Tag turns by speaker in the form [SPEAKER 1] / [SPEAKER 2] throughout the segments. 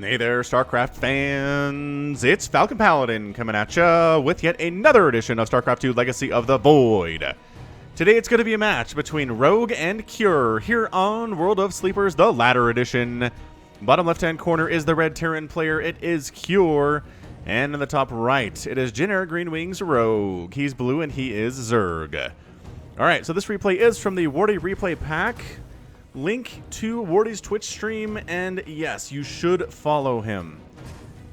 [SPEAKER 1] Hey there, StarCraft fans! It's Falcon Paladin coming at ya with yet another edition of StarCraft 2 Legacy of the Void. Today it's going to be a match between Rogue and Cure here on World of Sleepers, the Ladder Edition. Bottom left-hand corner is the red Terran player, it is Cure. And in the top right, it is Generic Green Wings Rogue. He's blue and he is Zerg. Alright, so this replay is from the Wardy Replay Pack. Link to Wardy's Twitch stream, and yes, you should follow him.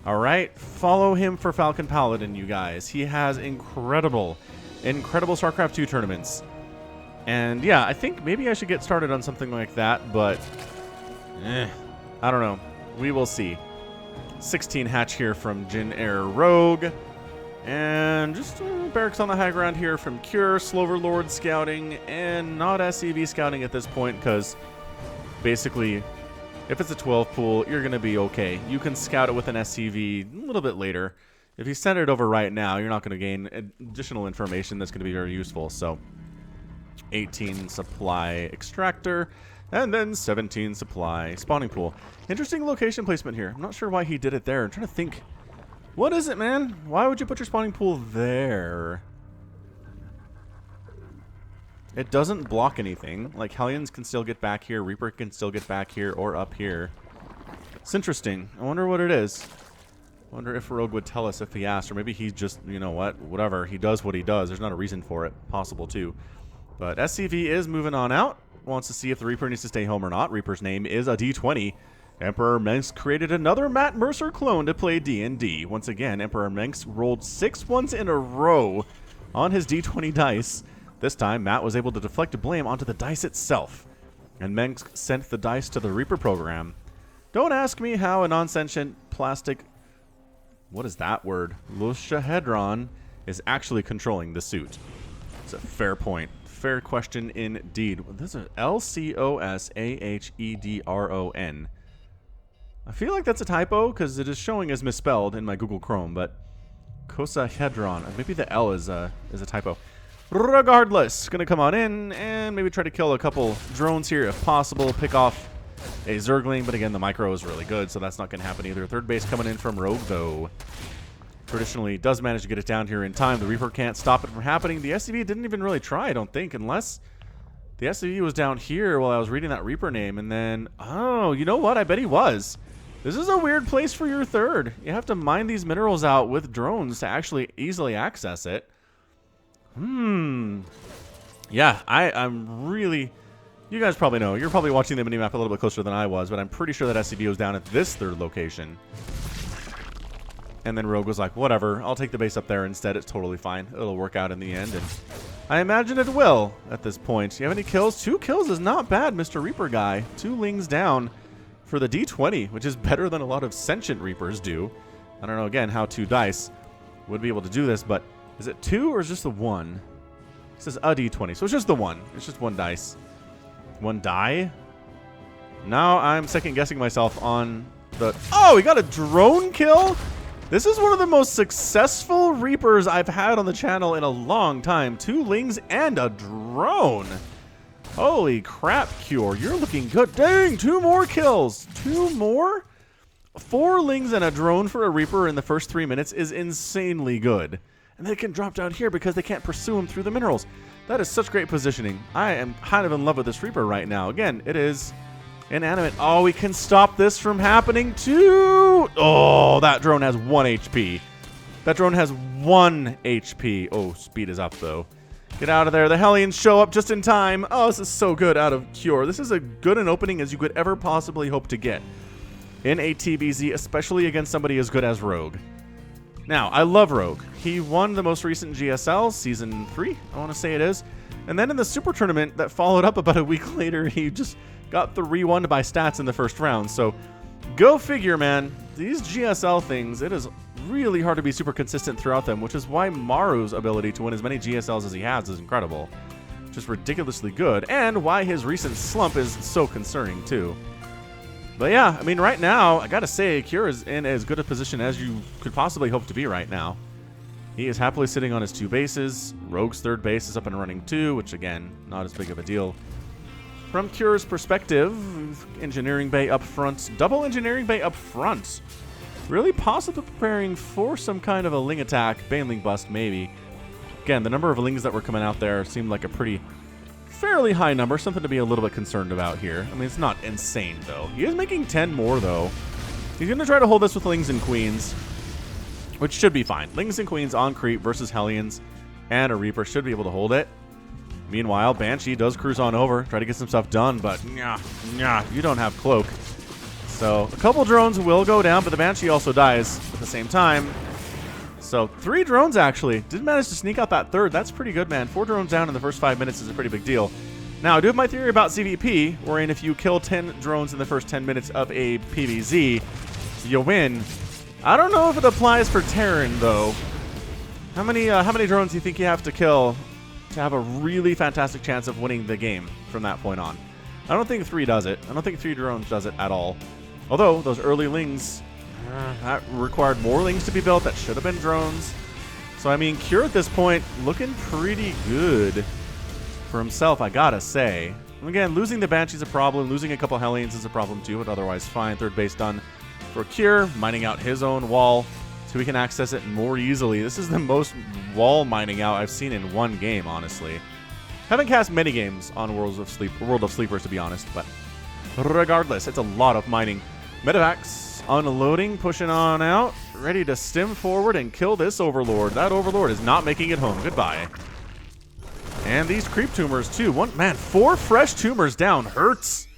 [SPEAKER 1] Alright, follow him for Falcon Paladin, you guys. He has incredible StarCraft 2 tournaments. And yeah, I think maybe I should get started on something like that, but I don't know. We will see. 16 hatch here from Jin Air Rogue. And just barracks on the high ground here from Cure, Slover Lord scouting, and not SCV scouting at this point, because basically, if it's a 12 pool, you're going to be okay. You can scout it with an SCV a little bit later. If you send it over right now, you're not going to gain additional information that's going to be very useful. So, 18 supply extractor, and then 17 supply spawning pool. Interesting location placement here. I'm not sure why he did it there. I'm trying to think. What is it, man? Why would you put your spawning pool there? It doesn't block anything. Like, Hellions can still get back here, Reaper can still get back here or up here. It's interesting. I wonder what it is. I wonder if Rogue would tell us if he asked, or maybe he just, you know what, whatever. He does what he does. There's not a reason for it. Possible, too. But SCV is moving on out. Wants to see if the Reaper needs to stay home or not. Reaper's name is a D20. Emperor Mengs created another Matt Mercer clone to play D&D. Once again, Emperor Mengs rolled 6 ones in a row on his D20 dice. This time, Matt was able to deflect blame onto the dice itself, and Mengs sent the dice to the Reaper program. Don't ask me how a non-sentient plastic... What is that word? Lushahedron is actually controlling the suit. It's a fair point. Fair question indeed. This is L-C-O-S-A-H-E-D-R-O-N. I feel like that's a typo because it is showing as misspelled in my Google Chrome, but Cosahedron. Maybe the L is a typo. Regardless, gonna come on in and maybe try to kill a couple drones here if possible. Pick off a Zergling, but again, the micro is really good, so that's not gonna happen either. Third base coming in from Rogue, though. Traditionally does manage to get it down here in time. The Reaper can't stop it from happening. The SCV didn't even really try, I don't think, unless the SCV was down here while I was reading that Reaper name, and then, oh, you know what? I bet he was. This is a weird place for your third. You have to mine these minerals out with drones to actually easily access it. Yeah, I'm really... You guys probably know. You're probably watching the minimap a little bit closer than I was, but I'm pretty sure that SCV was down at this third location. And then Rogue was like, whatever, I'll take the base up there instead. It's totally fine. It'll work out in the end, and I imagine it will at this point. You have any kills? 2 kills is not bad, Mr. Reaper guy. 2 lings down for the D20, which is better than a lot of sentient Reapers do. I don't know, again, how 2 dice would be able to do this, but is it 2 or is it just the 1? It says a D20, so it's just the 1. It's just 1 dice. 1 die? Now I'm second guessing myself on the... Oh, we got a drone kill? This is one of the most successful Reapers I've had on the channel in a long time. 2 lings and a drone. Holy crap, Cure. You're looking good. Dang, 2 more kills. 2 more? 4 lings and a drone for a Reaper in the first 3 minutes is insanely good. And they can drop down here because they can't pursue him through the minerals. That is such great positioning. I am kind of in love with this Reaper right now. Again, it is inanimate. Oh, we can stop this from happening too. Oh, that drone has 1 HP. That drone has 1 HP. Oh, speed is up though. Get out of there. The Hellions show up just in time. Oh, this is so good out of Cure. This is as good an opening as you could ever possibly hope to get in a TBZ, especially against somebody as good as Rogue. Now, I love Rogue. He won the most recent GSL, Season 3, I want to say it is. And then in the Super Tournament that followed up about a week later, he just got 3-1 by stats in the first round. So, go figure, man. These GSL things, it is really hard to be super consistent throughout them, which is why Maru's ability to win as many GSLs as he has is incredible. Just ridiculously good, and why his recent slump is so concerning, too. But yeah, I mean, right now, I gotta say, Cure is in as good a position as you could possibly hope to be right now. He is happily sitting on his 2 bases. Rogue's 3rd base is up and running too, which again, not as big of a deal. From Cure's perspective, engineering bay up front, double engineering bay up front. Really possibly preparing for some kind of a Ling attack, Baneling bust maybe. Again, the number of Lings that were coming out there seemed like a fairly high number, something to be a little bit concerned about here. I mean, it's not insane though. He is making 10 more though. He's going to try to hold this with Lings and Queens, which should be fine. Lings and Queens on creep versus Hellions and a Reaper should be able to hold it. Meanwhile, Banshee does cruise on over, try to get some stuff done, but you don't have Cloak. So a couple drones will go down, but the Banshee also dies at the same time. So 3 drones actually. Did manage to sneak out that third. That's pretty good, man. 4 drones down in the first 5 minutes is a pretty big deal. Now, I do have my theory about CVP, wherein if you kill 10 drones in the first 10 minutes of a PvZ, you win. I don't know if it applies for Terran, though. How many drones do you think you have to kill to have a really fantastic chance of winning the game from that point on? I don't think 3 does it. I don't think 3 drones does it at all. Although, those early Lings, that required more Lings to be built. That should have been drones. So, I mean, Cure at this point looking pretty good for himself, I gotta say. And again, losing the Banshee's a problem. Losing a couple Hellions is a problem too, but otherwise fine. Third base done for Cure, mining out his own wall so we can access it more easily. This is the most wall mining out I've seen in one game, honestly. Haven't cast many games on World of Sleepers, to be honest, but regardless, it's a lot of mining. Medivacs unloading, pushing on out, ready to stim forward and kill this Overlord. That Overlord is not making it home. Goodbye. And these creep tumors too. 4 fresh tumors down hurts.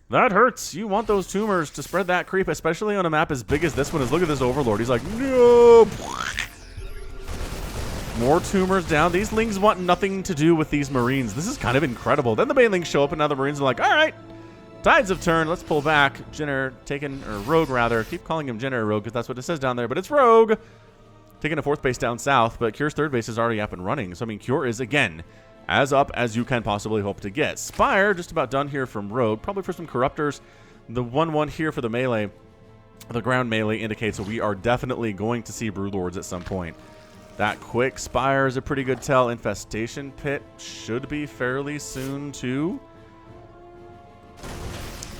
[SPEAKER 1] That hurts. You want those tumors to spread that creep, especially on a map as big as this one is. Look at this Overlord. He's like, no. More tumors down. These Lings want nothing to do with these Marines. This is kind of incredible. Then the Banelings show up and now the Marines are like, all right, tides have turned. Let's pull back. Rogue rather. Keep calling him Jenner Rogue because that's what it says down there, but it's Rogue. Taking a 4th base down south, but Cure's 3rd base is already up and running. So, I mean, Cure is, again, as up as you can possibly hope to get. Spire, just about done here from Rogue. Probably for some Corruptors. The 1-1 here for the melee, the ground melee, indicates that we are definitely going to see Broodlords at some point. That quick Spire is a pretty good tell. Infestation Pit should be fairly soon, too.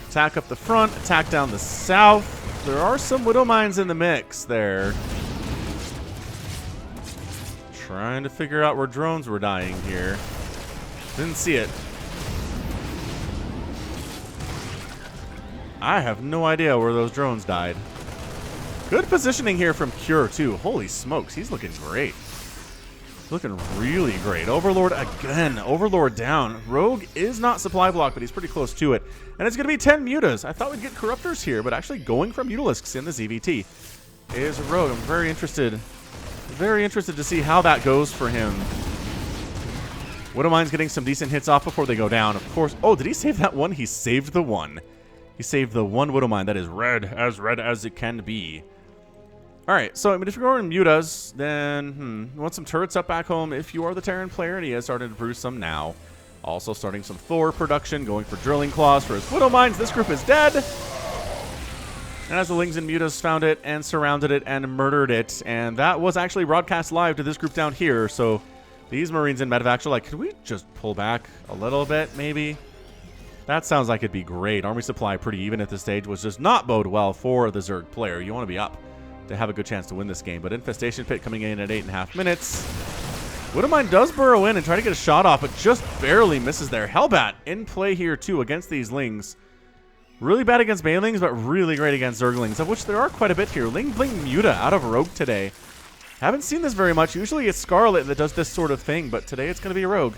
[SPEAKER 1] Attack up the front, attack down the south. There are some Widow Mines in the mix there. Trying to figure out where drones were dying here. Didn't see it. I have no idea where those drones died. Good positioning here from Cure, too. Holy smokes, he's looking great. Looking really great. Overlord again. Overlord down. Rogue is not supply block, but he's pretty close to it. And it's going to be 10 Mutas. I thought we'd get Corruptors here, but actually going for Mutalisks in the ZVT is Rogue. I'm very interested to see how that goes for him. Widowmine's getting some decent hits off before they go down, of course. Oh, did he save that one? He saved the one. He saved the one Widowmine that is red as it can be. All right, so I mean, if you're going Mutas, then you want some turrets up back home if you are the Terran player, and he has started to brew some now. Also starting some Thor production, going for Drilling Claws for his Widowmines. This group is dead. And as the Lings and Mutas found it and surrounded it and murdered it, and that was actually broadcast live to this group down here, so these Marines and Medivacs are like, could we just pull back a little bit, maybe? That sounds like it'd be great. Army supply pretty even at this stage was just not bode well for the Zerg player. You want to be up to have a good chance to win this game. But Infestation Pit coming in at 8.5 minutes. Widowmine does burrow in and try to get a shot off, but just barely misses there. Hellbat in play here, too, against these Lings. Really bad against Banelings, but really great against Zerglings, of which there are quite a bit here. Ling Bling Muta out of Rogue today. Haven't seen this very much. Usually it's Scarlet that does this sort of thing, but today it's going to be a Rogue.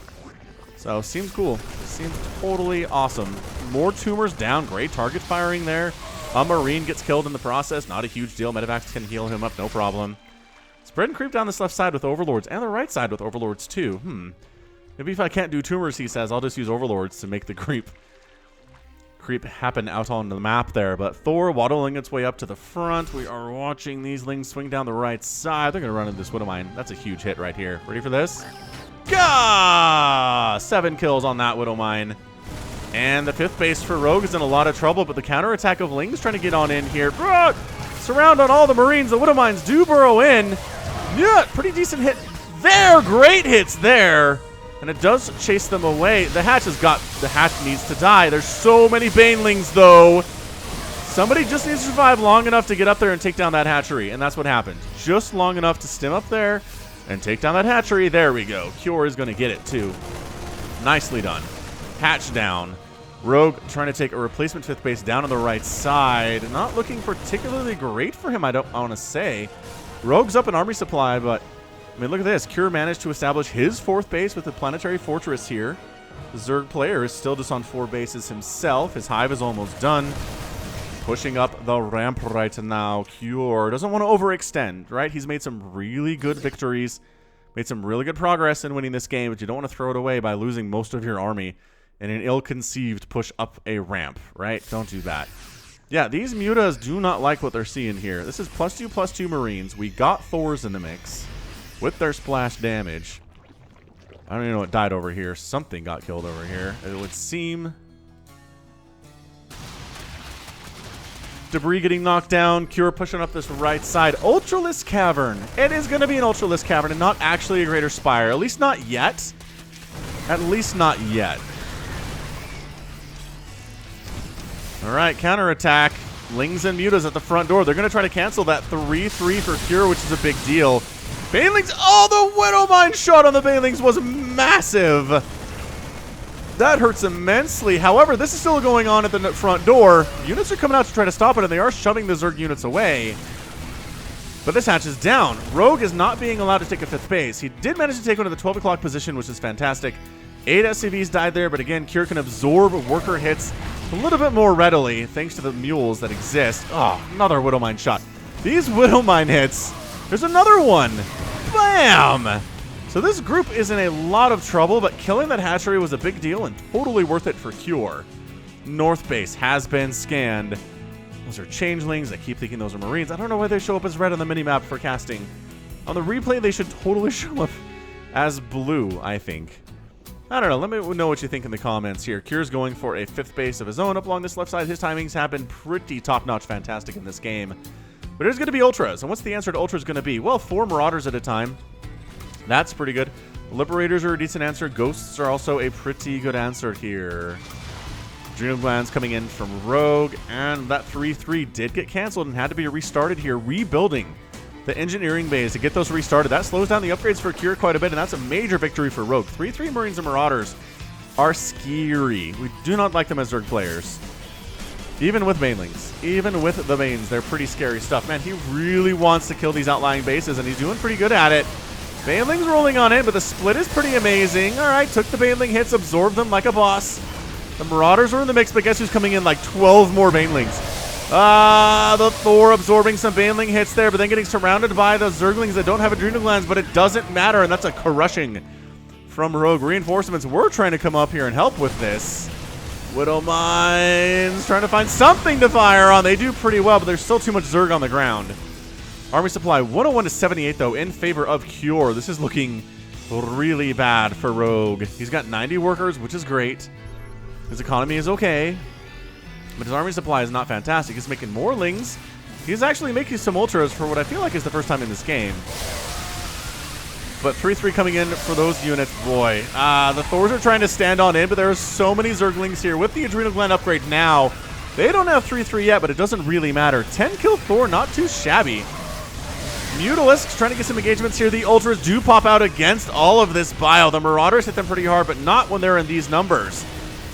[SPEAKER 1] So, seems cool. Seems totally awesome. More tumors down. Great target firing there. A Marine gets killed in the process. Not a huge deal. Medivacs can heal him up, no problem. Spread and creep down this left side with Overlords, and the right side with Overlords, too. Maybe if I can't do tumors, he says, I'll just use Overlords to make the creep happen out on the map there. But Thor waddling its way up to the front. We are watching these Lings swing down the right side. They're going to run into this Widowmine. That's a huge hit right here. Ready for this? Gah! 7 kills on that Widowmine. And the 5th base for Rogue is in a lot of trouble, but the counterattack of Lings trying to get on in here. Surround on all the Marines. The Widowmines do burrow in. Yeah, pretty decent hit there. Great hits there. And it does chase them away. The hatch needs to die. There's so many banelings, though. Somebody just needs to survive long enough to get up there and take down that hatchery. And that's what happened. Just long enough to stim up there and take down that hatchery. There we go. Cure is going to get it, too. Nicely done. Hatch down. Rogue trying to take a replacement 5th base down on the right side. Not looking particularly great for him, I want to say. Rogue's up in army supply, but I mean, look at this. Cure managed to establish his 4th base with the planetary fortress here. The Zerg player is still just on 4 bases himself. His hive is almost done. Pushing up the ramp right now. Cure doesn't want to overextend, right? He's made some really good victories. Made some really good progress in winning this game, but you don't want to throw it away by losing most of your army in an ill-conceived push up a ramp, right? Don't do that. Yeah, these mutas do not like what they're seeing here. This is +2/+2 Marines. We got Thors in the mix with their splash damage. I don't even know what died over here. Something got killed over here. It would seem. Debris getting knocked down. Cure pushing up this right side. Ultralisk Cavern. It is going to be an Ultralisk Cavern and not actually a Greater Spire. At least not yet. At least not yet. All right, counterattack. Lings and Mutas at the front door. They're going to try to cancel that 3-3 for Cure, which is a big deal. Banelings. Oh, the Widowmine shot on the Banelings was massive. That hurts immensely. However, this is still going on at the front door. Units are coming out to try to stop it, and they are shoving the Zerg units away. But this hatch is down. Rogue is not being allowed to take a 5th base. He did manage to take one to the 12 o'clock position, which is fantastic. 8 SCVs died there, but again, Cure can absorb worker hits a little bit more readily thanks to the mules that exist. Oh, another Widowmine shot. These Widowmine hits. There's another one. Bam! So this group is in a lot of trouble, but killing that hatchery was a big deal and totally worth it for Cure. North base has been scanned. Those are changelings. I keep thinking those are Marines. I don't know why they show up as red on the minimap for casting. On the replay, they should totally show up as blue, I think. I don't know. Let me know what you think in the comments here. Cure's going for a 5th base of his own up along this left side. His timings have been pretty top-notch fantastic in this game. But there's going to be Ultras. And what's the answer to Ultras going to be? Well, 4 Marauders at a time. That's pretty good. Liberators are a decent answer. Ghosts are also a pretty good answer here. Adrenal Glands coming in from Rogue. And that 3-3 did get canceled and had to be restarted here. Rebuilding the engineering bays to get those restarted. That slows down the upgrades for Cure quite a bit, and that's a major victory for Rogue. 3-3 Marines and Marauders are scary. We do not like them as Zerg players. Even with Banelings. Even with the Banes, they're pretty scary stuff. Man, he really wants to kill these outlying bases, and he's doing pretty good at it. Baneling's rolling on in, but the split is pretty amazing. All right, took the Baneling hits, absorbed them like a boss. The Marauders are in the mix, but guess who's coming in? Like 12 more Banelings. The Thor absorbing some Baneling hits there, but then getting surrounded by the Zerglings that don't have Adrenal Glands, but it doesn't matter, and that's a crushing from Rogue. Reinforcements were trying to come up here and help with this. Widowmines trying to find something to fire on. They do pretty well, but there's still too much Zerg on the ground. Army supply 101 to 78, though, in favor of Cure. This is looking really bad for Rogue. He's got 90 workers, which is great. His economy is okay, but his army supply is not fantastic. He's making more Lings. He's actually making some Ultras for what I feel like is the first time in this game. But 3-3 coming in for those units. Boy, the Thors are trying to stand on in, but there are so many Zerglings here. With the Adrenal Gland upgrade now, they don't have 3-3 yet, but it doesn't really matter. 10 kill Thor, not too shabby. Mutalisks trying to get some engagements here. The Ultras do pop out against all of this bile. The Marauders hit them pretty hard, but not when they're in these numbers.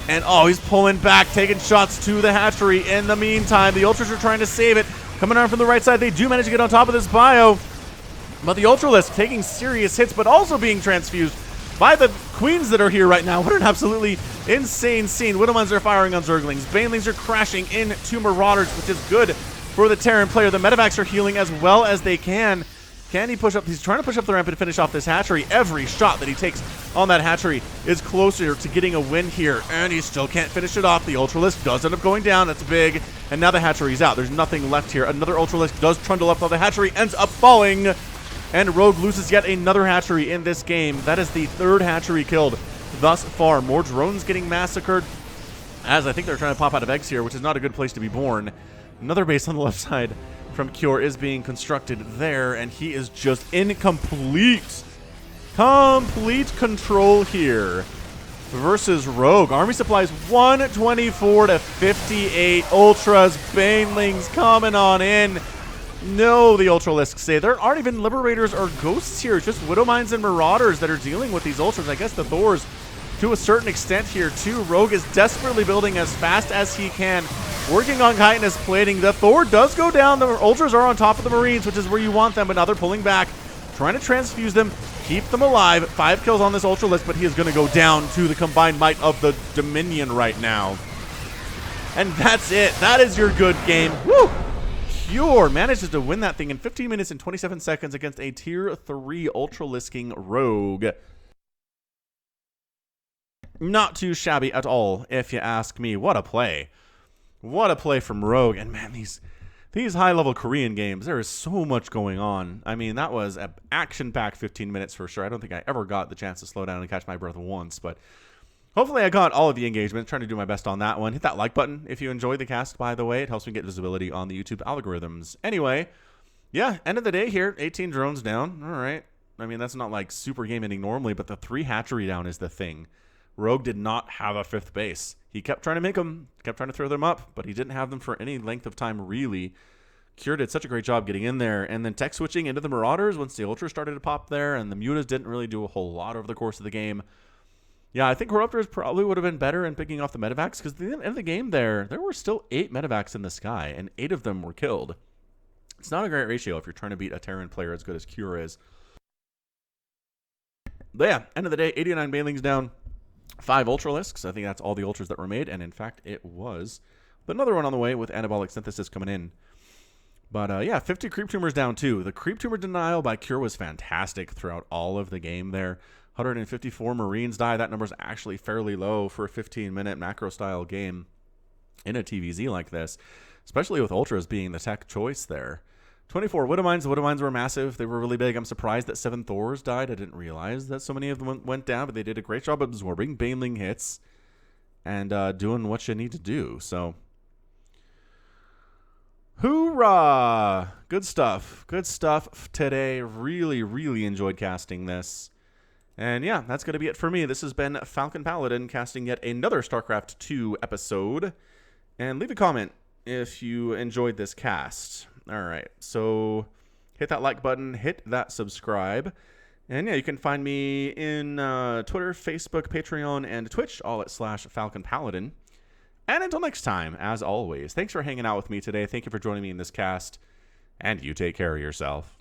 [SPEAKER 1] And oh, he's pulling back, taking shots to the hatchery. In the meantime, the Ultras are trying to save it. Coming around from the right side, they do manage to get on top of this bio. But the Ultralisk taking serious hits, but also being transfused by the Queens that are here right now. What an absolutely insane scene. Widowmines are firing on Zerglings. Banelings are crashing into Marauders, which is good for the Terran player. The Medivacs are healing as well as they can. Can he push up? He's trying to push up the ramp and finish off this hatchery. Every shot that he takes on that hatchery is closer to getting a win here, and he still can't finish it off. The Ultralisk does end up going down. That's big. And now the hatchery's out. There's nothing left here. Another Ultralisk does trundle up, though the hatchery ends up falling, and Rogue loses yet another hatchery in this game. That is the 3rd hatchery killed thus far. More drones getting massacred, as I think they're trying to pop out of eggs here, which is not a good place to be born. Another base on the left side from Cure is being constructed there, and he is just incomplete. Complete control here versus Rogue. Army supplies 124 to 58. Ultras, Banelings coming on in. No, the Ultralisks say. There aren't even Liberators or Ghosts here. It's just Widowmines and Marauders that are dealing with these Ultras. I guess the Thors to a certain extent here too. Rogue is desperately building as fast as he can, working on chitinous plating. The Thor does go down. The Ultras are on top of the Marines, which is where you want them, but now they're pulling back, trying to transfuse them, keep them alive. 5 kills on this Ultralisk, but he is going to go down to the combined might of the Dominion right now. And that's it. That is your good game. Woo! Pure manages to win that thing in 15 minutes and 27 seconds against a tier 3 Ultralisking Rogue. Not too shabby at all, if you ask me. What a play. What a play from Rogue. And man, these high-level Korean games, there is so much going on. I mean, that was an action-packed 15 minutes for sure. I don't think I ever got the chance to slow down and catch my breath once, but hopefully I got all of the engagement. Trying to do my best on that one. Hit that like button if you enjoyed the cast, by the way. It helps me get visibility on the YouTube algorithms. Anyway, yeah, end of the day here. 18 drones down. All right. I mean, that's not like super game ending normally, but the 3 hatchery down is the thing. Rogue did not have a 5th base. He kept trying to make them, kept trying to throw them up, but he didn't have them for any length of time, really. Cure did such a great job getting in there, and then tech switching into the Marauders once the Ultras started to pop there, and the Mutas didn't really do a whole lot over the course of the game. Yeah, I think Corruptors probably would have been better in picking off the medevacs, because at the end of the game there were still 8 medevacs in the sky, and 8 of them were killed. It's not a great ratio if you're trying to beat a Terran player as good as Cure is. But yeah, end of the day, 89 Banelings down. 5 Ultralisks. I think that's all the Ultras that were made, and in fact, it was. But another one on the way with Anabolic Synthesis coming in. But yeah, 50 Creep Tumors down too. The Creep Tumor denial by Cure was fantastic throughout all of the game there. 154 Marines die. That number's actually fairly low for a 15-minute macro-style game in a TVZ like this, especially with Ultras being the tech choice there. 24 Widowmines. The Widowmines were massive. They were really big. I'm surprised that 7 Thors died. I didn't realize that so many of them went down, but they did a great job absorbing Baneling hits and doing what you need to do. So, hoorah! Good stuff. Good stuff today. Really, really enjoyed casting this. And yeah, that's going to be it for me. This has been Falcon Paladin casting yet another StarCraft 2 episode. And leave a comment if you enjoyed this cast. All right, so hit that like button, hit that subscribe. And yeah, you can find me in Twitter, Facebook, Patreon, and Twitch, all at /Falcon Paladin. And until next time, as always, thanks for hanging out with me today. Thank you for joining me in this cast, and you take care of yourself.